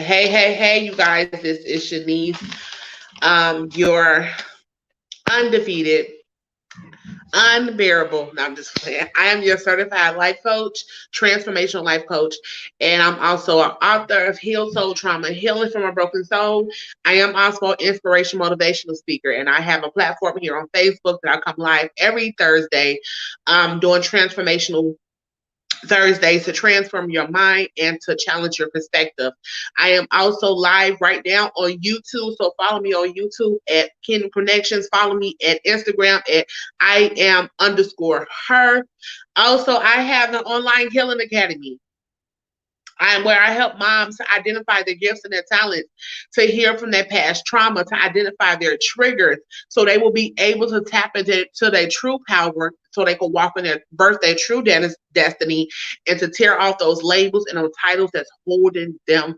Hey, you guys, this is Shanice, your undefeated, unbearable. No, I'm just playing. I am your certified life coach, transformational life coach, and I'm also an author of Heal Soul Trauma, Healing from a Broken Soul. I am also an inspirational motivational speaker, and I have a platform here on Facebook that I come live every Thursday, doing transformational Thursdays to transform your mind and to challenge your perspective. I am also live right now on YouTube, so follow me on YouTube at Kingdom Connections. Follow me at Instagram at I am underscore her. Also, I have an online healing academy. I'm where I help moms to identify their gifts and their talents, to hear from their past trauma, to identify their triggers, so they will be able to tap into their true power, so they can walk in their birth, their true destiny, and to tear off those labels and those titles that's holding them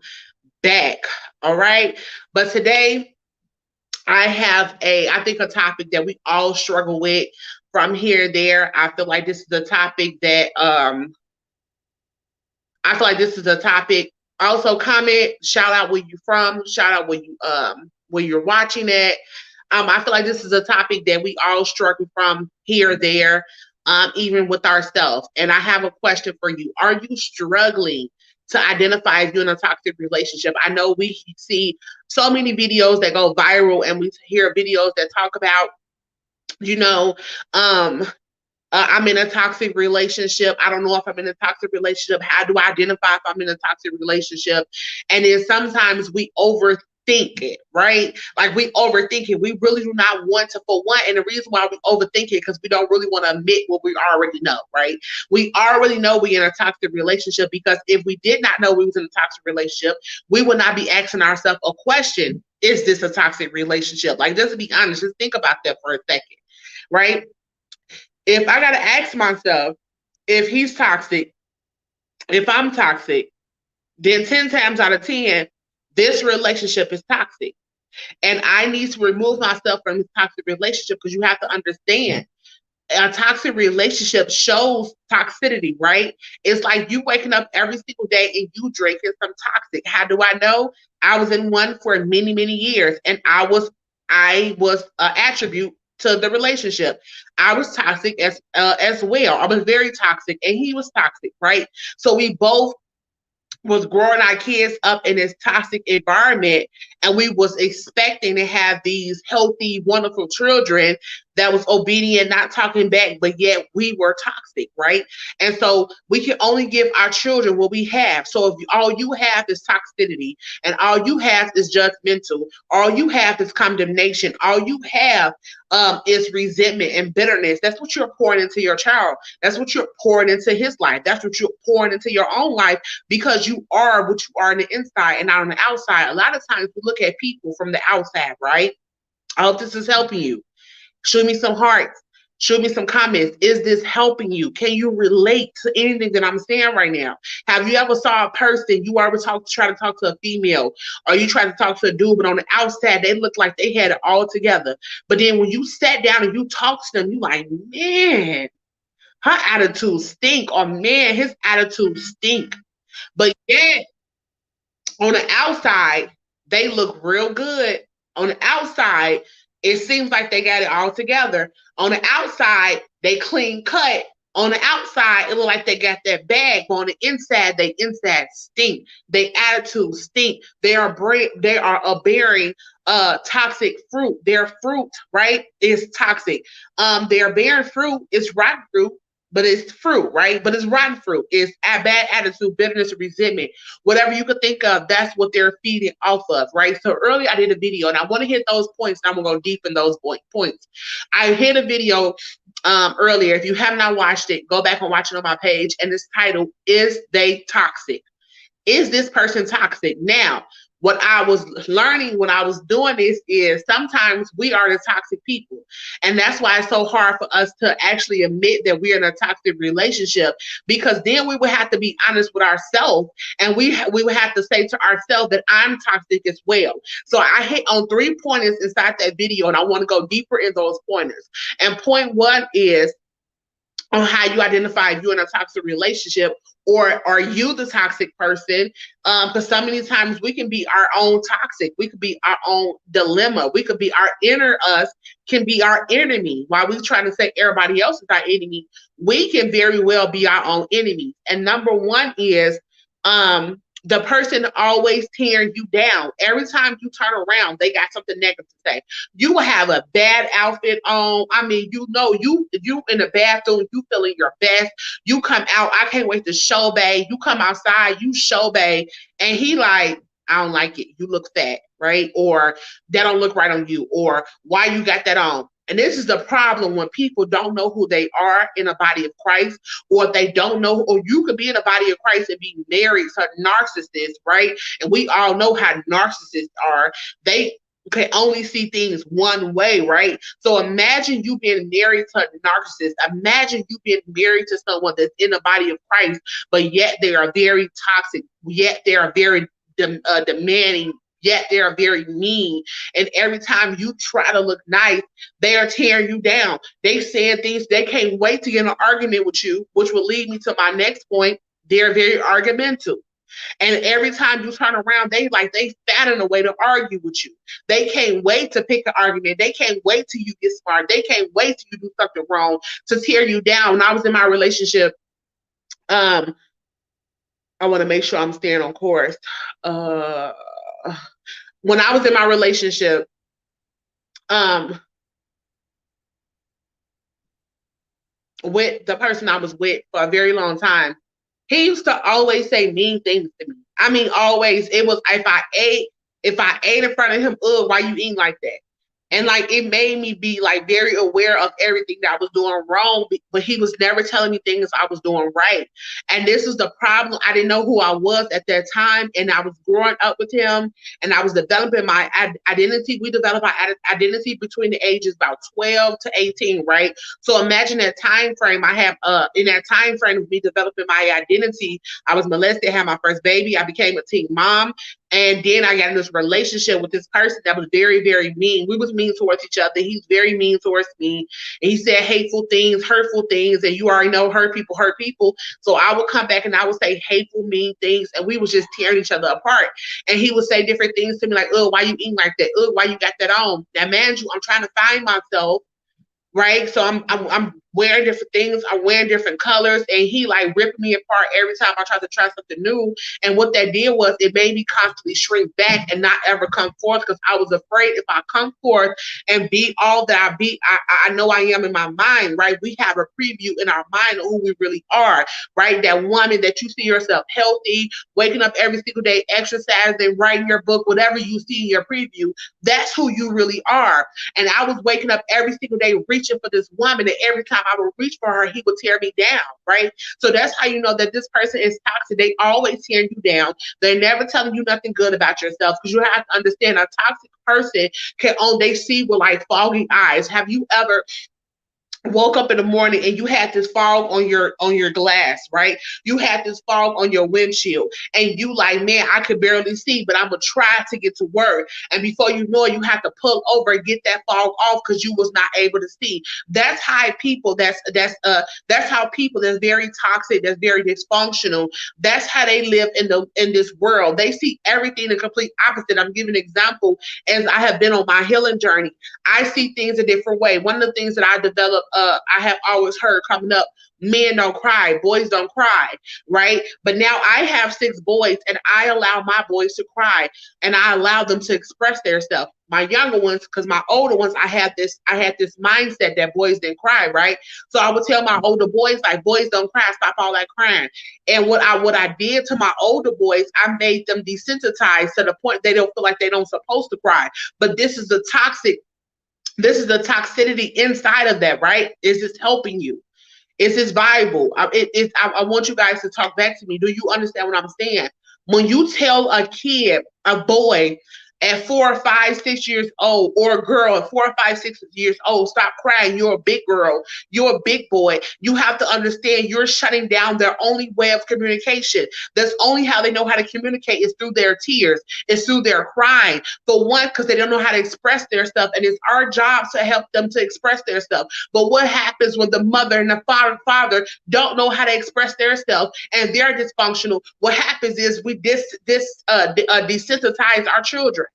back. All right. But today I have I think a topic that we all struggle with from here and there. I feel like this is a topic that I feel like this is a topic. Also, comment, shout out where you from, shout out where you're watching at. I feel like this is a topic that we all struggle from here, there, even with ourselves. And I have a question for you. Are you struggling to identify if you're in a toxic relationship? I know we see so many videos that go viral, and we hear videos that talk about, you know, I'm in a toxic relationship. I don't know if I'm in a toxic relationship. How do I identify if I'm in a toxic relationship? And then sometimes we overthink it, right? Like we overthink it. We really do not want to, for one, and the reason why we overthink it because we don't really want to admit what we already know, right? We already know we're in a toxic relationship, because if we did not know we was in a toxic relationship, we would not be asking ourselves a question: is this a toxic relationship? Like, just to be honest, just think about that for a second, right? If I got to ask myself if he's toxic, if I'm toxic, then 10 times out of 10, this relationship is toxic. And I need to remove myself from this toxic relationship, because you have to understand, a toxic relationship shows toxicity, right? It's like you waking up every single day and you drinking some toxic. How do I know? I was in one for many, many years, and I was an attribute to the relationship. I was toxic as well. I was very toxic, and he was toxic, right? So we both was growing our kids up in this toxic environment, and we was expecting to have these healthy, wonderful children that was obedient, not talking back, but yet we were toxic, right? And so we can only give our children what we have. So if all you have is toxicity, and all you have is judgmental, all you have is condemnation, all you have is resentment and bitterness, that's what you're pouring into your child. That's what you're pouring into his life. That's what you're pouring into your own life, because you are what you are on the inside and not on the outside. A lot of times we look at people from the outside, right? I hope this is helping you. Shoot me some hearts. Shoot me some comments. Is this helping you? Can you relate to anything that I'm saying right now? Have you ever saw a person, you ever try to talk to a female, or you try to talk to a dude, but on the outside they look like they had it all together. But then when you sat down and you talked to them, you like, man, her attitude stink, or man, his attitude stink. But yet on the outside, they look real good. On the outside, it seems like they got it all together. On the outside, they clean cut. On the outside, it look like they got that bag. But on the inside, they inside stink. Their attitude stink. They are bearing toxic fruit. Their fruit, right, is toxic. Their bearing fruit is rotten fruit, but it's fruit, right? But it's rotten fruit. It's a bad attitude, bitterness, resentment, whatever you could think of. That's what they're feeding off of, right? So earlier I did a video, and I want to hit those points, and I'm gonna go deep in those points. I hit a video earlier. If you have not watched it, go back and watch it on my page. And this title is "They Toxic?" Is this person toxic? Now, what I was learning when I was doing this is sometimes we are the toxic people. And that's why it's so hard for us to actually admit that we're in a toxic relationship, because then we would have to be honest with ourselves, and we would have to say to ourselves that I'm toxic as well. So I hit on 3 pointers inside that video, and I want to go deeper in those pointers. And point one is, on how you identify if you're in a toxic relationship, or are you the toxic person? Because so many times we can be our own toxic. We could be our own dilemma. We could be our inner us can be our enemy. While we trying to say everybody else is our enemy, we can very well be our own enemy. And number one is the person always tearing you down. Every time you turn around, they got something negative to say. You will have a bad outfit on. I mean, you in the bathroom, you feeling your best. You come out, I can't wait to show bae. You come outside, you show bae, and he like, I don't like it. You look fat, right? Or that don't look right on you, or why you got that on. And this is the problem when people don't know who they are in a body of Christ, or they don't know, or you could be in a body of Christ and be married to narcissists, right? And we all know how narcissists are. They can only see things one way, right? So imagine you being married to a narcissist. Imagine you being married to someone that's in the body of Christ, but yet they are very toxic, yet they are very demanding, yet they are very mean. And every time you try to look nice, they are tearing you down. They saying things, they can't wait to get in an argument with you, which will lead me to my next point. They're very argumentative. And every time you turn around, they find a way to argue with you. They can't wait to pick an argument. They can't wait till you get smart. They can't wait till you do something wrong to tear you down. When I was in my relationship, I want to make sure I'm staying on course. When I was in my relationship, with the person I was with for a very long time, he used to always say mean things to me. I mean, always. It was if I ate in front of him, ugh, why you eating like that? And like it made me be like very aware of everything that I was doing wrong, but he was never telling me things I was doing right. And this is the problem. I didn't know who I was at that time, and I was growing up with him, and I was developing my identity. We developed our identity between the ages about 12 to 18, right? So imagine that time frame. I have in that time frame of me developing my identity, I was molested, had my first baby, I became a teen mom. And then I got in this relationship with this person that was very, very mean. We was mean towards each other. He's very mean towards me. And he said hateful things, hurtful things. And you already know hurt people hurt people. So I would come back and I would say hateful, mean things. And we was just tearing each other apart. And he would say different things to me like, oh, why you eating like that? Oh, why you got that on? Now, man, I'm trying to find myself. Right. So I'm wearing different things. I'm wearing different colors. And he like ripped me apart every time I tried to try something new. And what that did was it made me constantly shrink back and not ever come forth, because I was afraid if I come forth and be all that I know I am in my mind, right? We have a preview in our mind of who we really are, right? That woman that you see yourself healthy, waking up every single day, exercising, writing your book, whatever you see in your preview, that's who you really are. And I was waking up every single day reaching for this woman, and every time I would reach for her, he would tear me down, right? So that's how you know that this person is toxic. They always tearing you down. They're never telling you nothing good about yourself, because you have to understand a toxic person they see with like foggy eyes. Have you ever woke up in the morning and you had this fog on your glass, right? You had this fog on your windshield, and you like, man, I could barely see, but I'm gonna try to get to work. And before you know it, you have to pull over and get that fog off because you was not able to see. That's how people that's how people that's very toxic, that's very dysfunctional, that's how they live in this world. They see everything the complete opposite. I'm giving an example as I have been on my healing journey. I see things a different way. One of the things that I developed, I have always heard coming up, men don't cry, boys don't cry, right? But now I have 6 boys, and I allow my boys to cry, and I allow them to express themselves. My younger ones, because my older ones, I had this mindset that boys didn't cry, right? So I would tell my older boys, like, boys don't cry, stop all that crying. And what I did to my older boys, I made them desensitized to the point they don't feel like they don't supposed to cry. But this is the toxicity inside of that, right? Is this helping you? Is this viable? I want you guys to talk back to me. Do you understand what I'm saying? When you tell a kid, a boy, at 4 or 5, 6 years old, or a girl at 4 or 5, 6 years old, stop crying. You're a big girl. You're a big boy. You have to understand you're shutting down their only way of communication. That's only how they know how to communicate is through their tears, it's through their crying. For one, because they don't know how to express their stuff, and it's our job to help them to express their stuff. But what happens when the mother and the father don't know how to express their stuff and they're dysfunctional? What happens is we desensitize our children,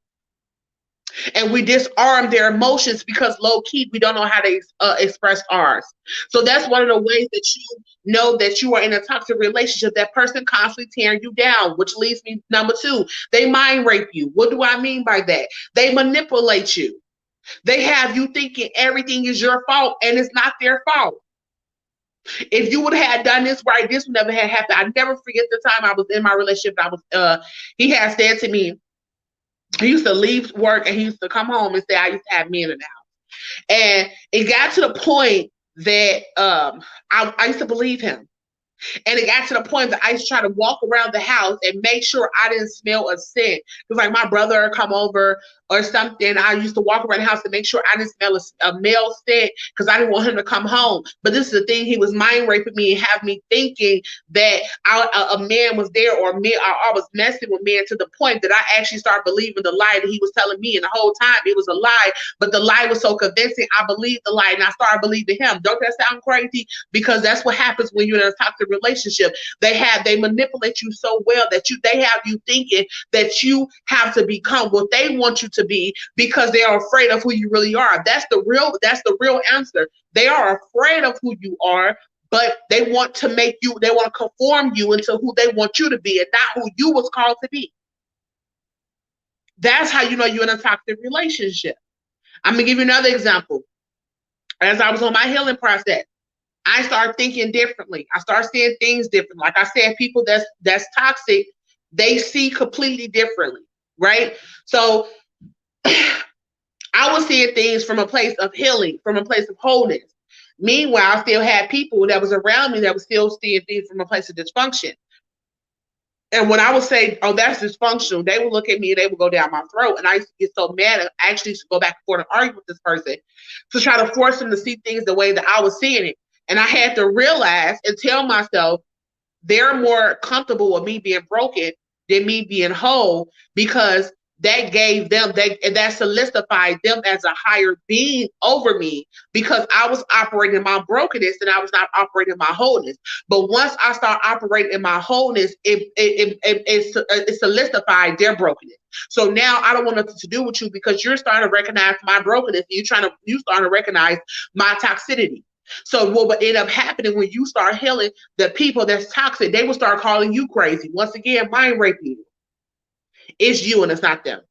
and we disarm their emotions because low key we don't know how to express ours. So that's one of the ways that you know that you are in a toxic relationship. That person constantly tearing you down, which leads me number two. They mind rape you. What do I mean by that? They manipulate you. They have you thinking everything is your fault, and it's not their fault. If you would have done this right, this would never have happened. I never forget the time I was in my relationship. He had said to me, he used to leave work and he used to come home and say, I used to have men in the house. And it got to the point that I used to believe him. And it got to the point that I used to try to walk around the house and make sure I didn't smell a scent. Because like my brother would come over or something, I used to walk around the house to make sure I didn't smell a male scent because I didn't want him to come home. But this is the thing, he was mind raping me and have me thinking that a man was there, or I was messing with men, to the point that I actually started believing the lie that he was telling me. And the whole time it was a lie, but the lie was so convincing, I believed the lie and I started believing him. Don't that sound crazy? Because that's what happens when you're in a toxic relationship. They manipulate you so well that they have you thinking that you have to become what they want you to be because they are afraid of who you really are. That's the real answer. They are afraid of who you are, but they want to conform you into who they want you to be and not who you was called to be. That's how you know you're in a toxic relationship. I'm gonna give you another example. As I was on my healing process, I started thinking differently. I started seeing things different. Like I said, people that's toxic, they see completely differently, right? So I was seeing things from a place of healing, from a place of wholeness. Meanwhile, I still had people that was around me that was still seeing things from a place of dysfunction. And when I would say, oh, that's dysfunctional, they would look at me and they would go down my throat. And I used to get so mad. I actually used to go back and forth and argue with this person to try to force them to see things the way that I was seeing it. And I had to realize and tell myself they're more comfortable with me being broken than me being whole, because that gave them, that solidified them as a higher being over me, because I was operating in my brokenness and I was not operating in my wholeness. But once I start operating in my wholeness, it solidified their brokenness. So now I don't want nothing to do with you because you're starting to recognize my brokenness. You starting to recognize my toxicity. So what would end up happening when you start healing the people that's toxic, they will start calling you crazy. Once again, mind raping you. It's you and it's not them.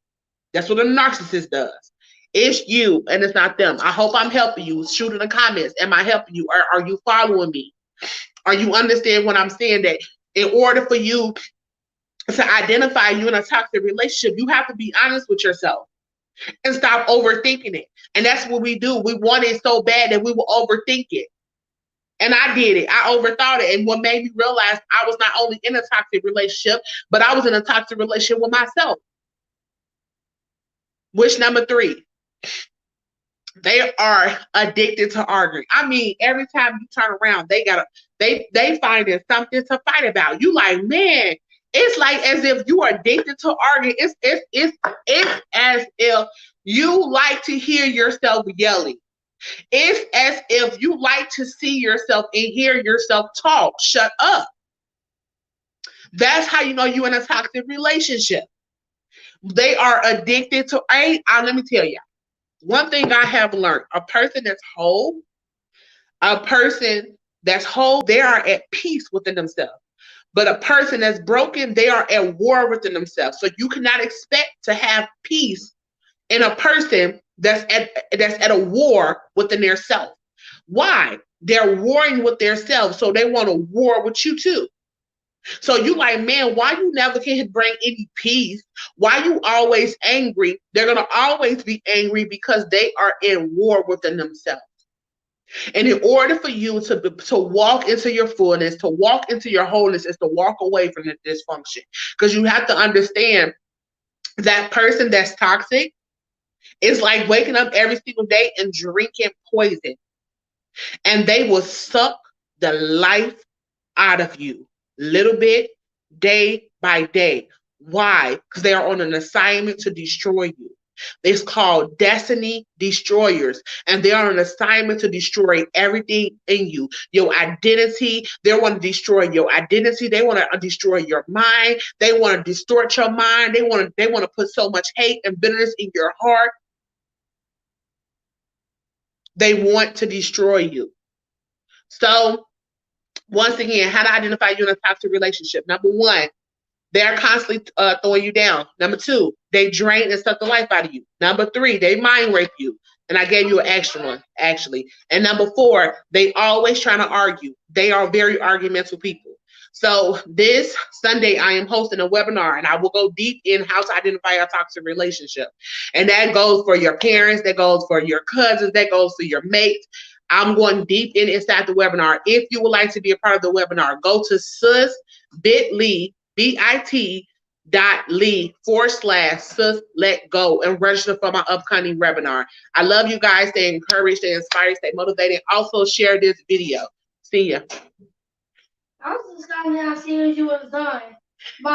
That's what a narcissist does. It's you and it's not them. I hope I'm helping you. Shoot in the comments. Am I helping you? Are you following me? Are you understand what I'm saying? That in order for you to identify you in a toxic relationship, you have to be honest with yourself and stop overthinking it. And that's what we do. We want it so bad that we will overthink it. And I did it. I overthought it. And what made me realize I was not only in a toxic relationship, but I was in a toxic relationship with myself. Which number three, they are addicted to arguing. I mean, every time you turn around, they find something to fight about. You like, man, it's like as if you are addicted to arguing. It's as if you like to hear yourself yelling. It's as if you like to see yourself and hear yourself talk. Shut up. That's how you know you're in a toxic relationship. They are addicted to, let me tell you, one thing I have learned, a person that's whole, they are at peace within themselves. But a person that's broken, they are at war within themselves. So you cannot expect to have peace in a person that's at a war within their self. Why? They're warring with their self, so they want to war with you too. So you like, man, why you never can bring any peace? Why you always angry? They're gonna always be angry because they are in war within themselves. And in order for you to walk into your fullness, to walk into your wholeness, is to walk away from the dysfunction. Because you have to understand That person that's toxic is like waking up every single day and drinking poison, and they will suck the life out of you little bit, day by day. Why? Because they are on an assignment to destroy you. It's called destiny destroyers, and they are on an assignment to destroy everything in you. Your identity, they want to destroy your identity. They want to destroy your mind. They want to distort your mind. They want to put so much hate and bitterness in your heart. They want to destroy you. So once again, how to identify you in a toxic relationship. Number one, they're constantly throwing you down. Number two, they drain and suck the life out of you. Number three, they mind rape you. And I gave you an extra one, actually. And number four, they always trying to argue. They are very argumentative people. So this Sunday, I am hosting a webinar, and I will go deep in how to identify a toxic relationship. And that goes for your parents, that goes for your cousins, that goes for your mates. I'm going deep in inside the webinar. If you would like to be a part of the webinar, go to sus.bit.ly bit.ly/sus let go and register for my upcoming webinar. I love you guys. Stay encouraged, stay inspired, stay motivated. Also share this video. See ya. I was just starting to see what you was doing. Bye.